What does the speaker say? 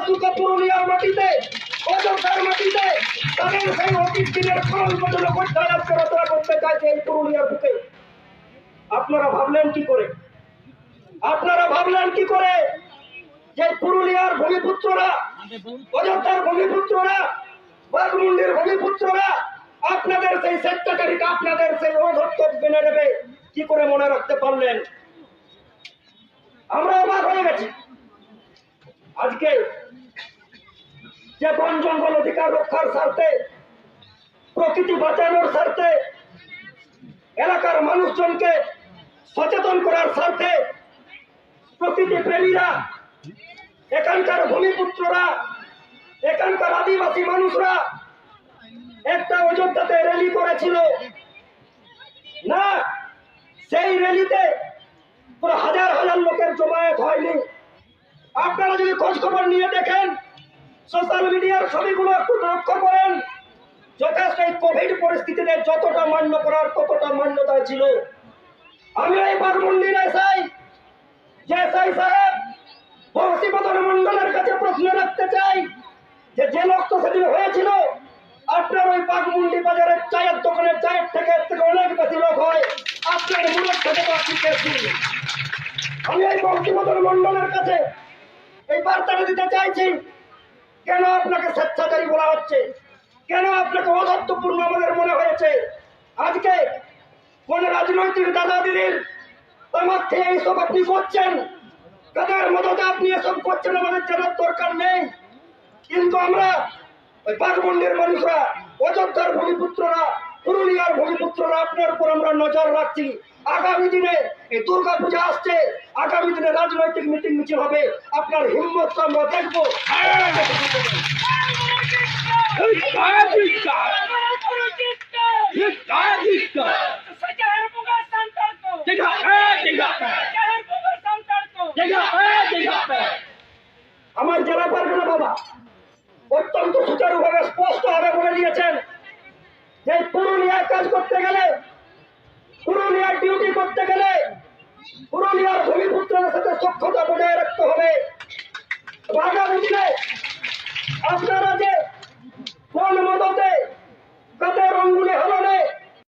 সুখে পুরুলিয়ার মাটিতে অযোধ্যার মাটিতে তাদের সেই অতীত দিনের প্রকল্পগুলো রচনা করতে চাইছে এই পুরুলিয়ার বুকে। আপনারা ভাবলেন কি করে? আপনারা ভাবলেন কি করে যে পুরুলিয়ার ভূমিপুত্ররা, অযোধ্যার ভূমিপুত্ররা, বাঘমুন্ডির ভূমিপুত্ররা আপনাদের সেই স্বেচ্ছাচারিতা, আপনাদের সেই অধত্ব মেনে নেবে? কি করে মনে রাখতে পারলেন? আমরা অবাক হয়ে গেছি। আজকে যে বন জঙ্গল অধিকার রক্ষার স্বার্থে, প্রকৃতি বাঁচানোর স্বার্থে, এলাকার মানুষজনকে সচেতন করার স্বার্থে প্রকৃতি প্রেমীরা, এখানকার ভূমিপুত্ররা, এখানকার আদিবাসী মানুষরা একটা অযোধ্যাতে র্যালি করেছিল না, সেই র্যালিতে পুরো হাজার হাজার লোকের জমায়েত হয়নি। আপনারা যদি খোঁজ খবর নিয়ে দেখেন, সোশ্যাল মিডিয়ার ছবিগুলো একটু লক্ষ্য করেন, যথেষ্ট এই কোভিড পরিস্থিতিতে যতটা মান্য করার ততটা মান্যতা ছিল। আমি এই বাঘমুন্ডির এসআই সাহেব বংশীবদন মন্ডলের কাছে প্রশ্ন রাখতে চাই যে রক্ত সেদিন হয়েছিল, আপনার ওই বাঘমুন্ডি বাজারের চায়ের দোকানের চায়ের থেকে অনেক বেশি লোক হয়, আপনার মূলত থেকে আমি এই বংশীবদন মন্ডলের কাছে এই বার্তাটা দিতে চাইছি, কেন আপনাকে স্বেচ্ছাচারী বলা হচ্ছে? কেন আপনাকে অধত্বপূর্ণ আমাদের মনে হয়েছে? আজকে কোন রাজনৈতিক দাদা দিদির তামাকে এইসব আপনি করছেন, তাদের মদতে আপনি এসব করছেন, আমাদের জানার দরকার নেই। কিন্তু আমরা ওই বাঘমুন্ডির মানুষরা, অযোধ্যার ভূমিপুত্ররা, পুরুলিয়ার ভূমিপুত্ররা আপনার উপর আমরা নজর রাখছি। আগামী দিনে এই দুর্গা পূজা আসছে, আগামী দিনে রাজনৈতিক মিটিং মিছিল হবে, আপনার হিম্মত আমরা দেখবো। আমার জেলা পারগানা বাবা অত্যন্ত সুচারুভাবে স্পষ্টভাবে বলে দিয়েছেন যে পুরুলিয়ায় কাজ করতে গেলে, পুরুলিয়ার ডিউটি করতে গেলে পুরুলিয়ার ভূমিপুত্রের সাথে সখ্যতা বজায় রাখতে হবে। আগামী দিনে আপনারা যে